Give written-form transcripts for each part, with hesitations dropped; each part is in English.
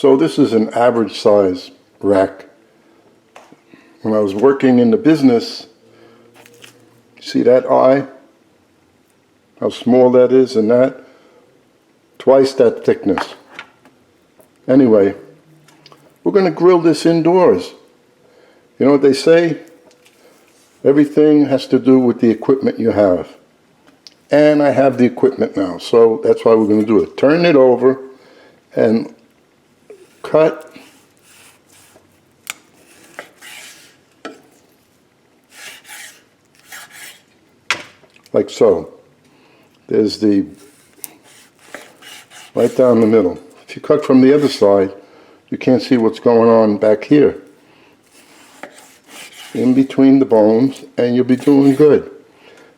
So this is an average size rack. When I was working in the business, see that eye? How small that is, and that? Twice that thickness. Anyway, we're going to grill this indoors. You know what they say? Everything has to do with the equipment you have. And I have the equipment now, so that's why we're going to do it. Turn it over and cut like so. There's the right down the middle. If you cut from the other side, you can't see what's going on back here. In between the bones, and you'll be doing good.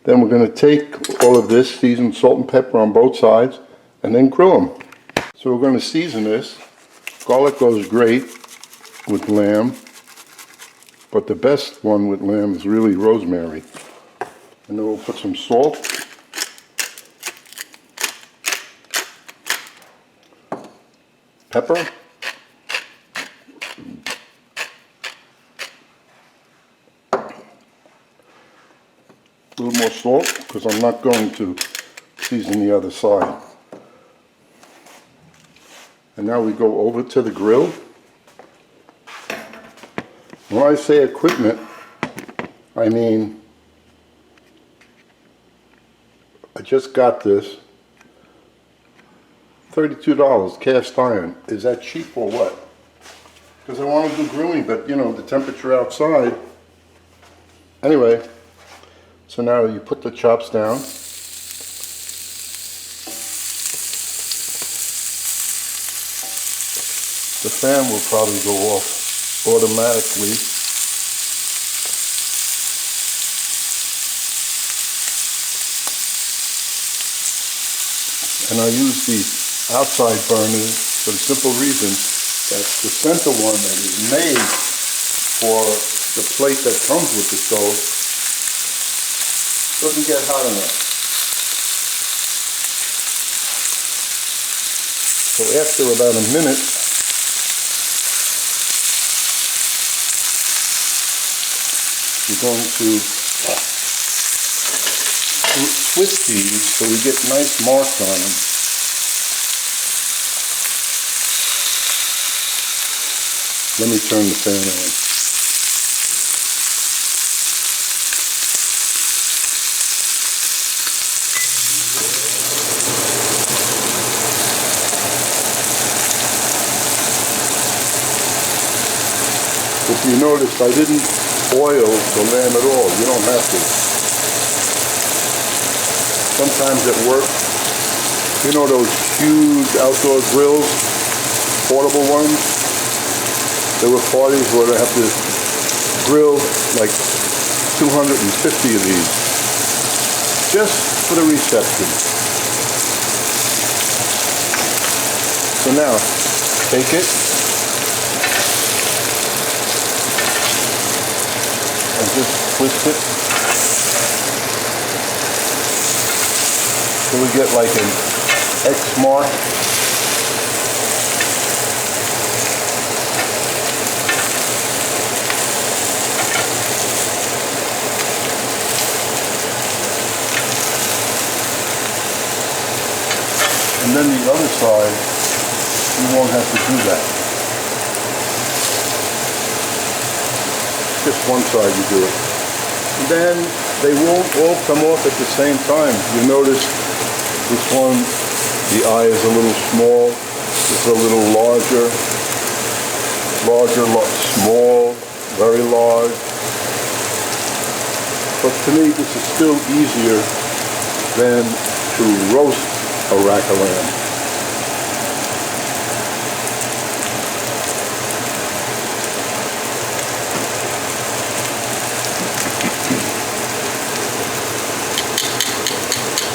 Then we're going to take all of this, season salt and pepper on both sides, and then grill them. So we're going to season this. Garlic goes great with lamb, but the best one with lamb is really rosemary. And then we'll put some salt. Pepper. A little more salt, because I'm not going to season the other side. And now we go over to the grill. When I say equipment, I mean, I just got this. $32, cast iron. Is that cheap or what? Because I want to do grilling, but you know, the temperature outside. Anyway, so now you put the chops down. The fan will probably go off automatically. And I use the outside burners for the simple reason that the center one that is made for the plate that comes with the stove doesn't get hot enough. So after about a minute, we're going to twist these so we get nice marks on them. Let me turn the fan on. If you notice, I didn't oil the lamb at all. You don't have to. Sometimes at work, you know those huge outdoor grills, portable ones? There were parties where they have to grill like 250 of these, just for the reception. So now, take it and just twist it till we get like an X mark. And then the other side, you won't have to do that. Just one side you do it. And then they won't all come off at the same time. You notice this one, the eye is a little small, it's a little larger, small, very large. But to me, this is still easier than to roast a rack of lamb.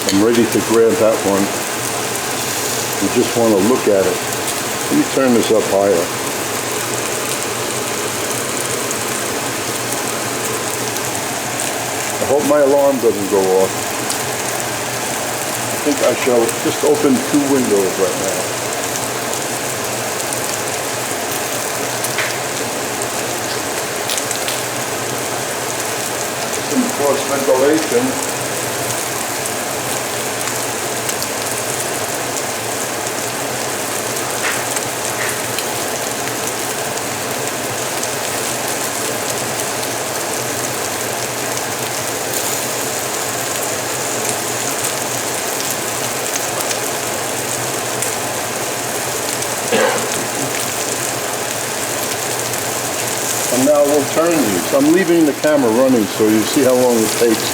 I'm ready to grab that one. You just want to look at it. Let me turn this up higher. I hope my alarm doesn't go off. I think I shall just open 2 windows right now. ventilation. And now we'll turn these. I'm leaving the camera running so you see how long it takes.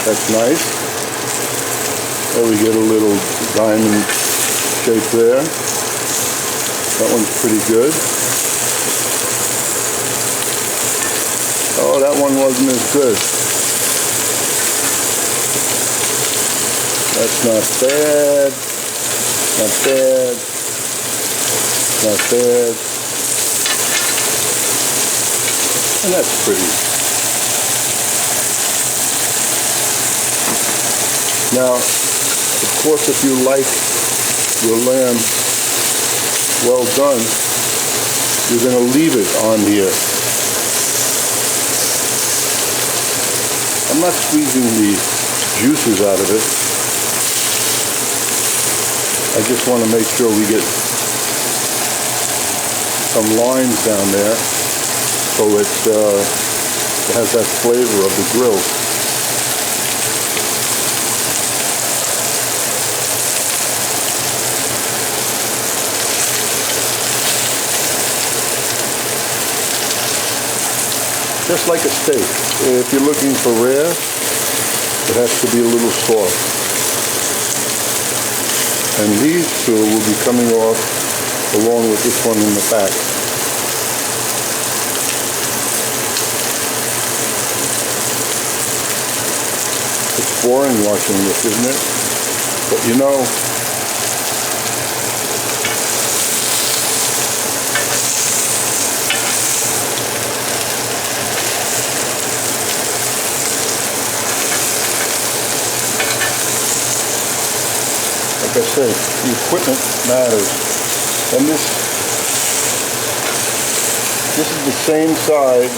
That's nice. There we get a little diamond shape there. That one's pretty good. Oh, that one wasn't as good. That's not bad. Not bad. Not bad. And that's pretty. Now, of course, if you like your lamb well done, you're going to leave it on here. I'm not squeezing the juices out of it. I just want to make sure we get some lines down there so it has that flavor of the grill. Just like a steak. If you're looking for rare, it has to be a little soft. And these two will be coming off along with this one in the back. It's boring watching this, isn't it? But you know, like I said, the equipment matters. And this is the same side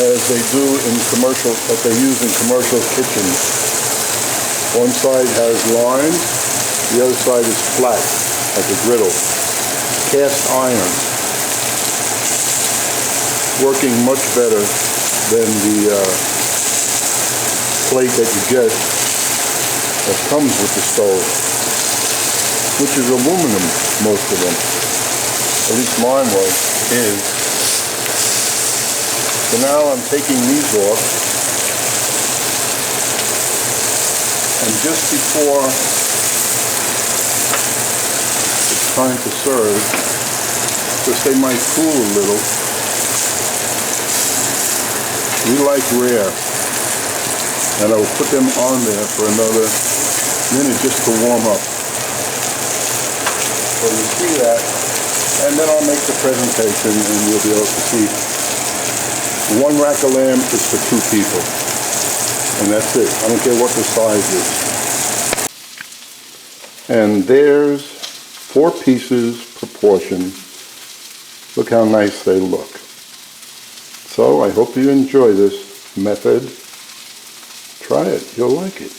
as they do in commercial, that they use in commercial kitchens. One side has lines, the other side is flat, like a griddle. Cast iron. Working much better than the plate that you get that comes with the stove, which is aluminum, most of them. At least mine is. So now I'm taking these off. And just before it's time to serve, because they might cool a little, we like rare. And I will put them on there for another minute just to warm up. So you see that, and then I'll make the presentation and you'll be able to see. One rack of lamb is for 2 people. And that's it. I don't care what the size is. And there's 4 pieces per portion. Look how nice they look. So I hope you enjoy this method. Try it. You'll like it.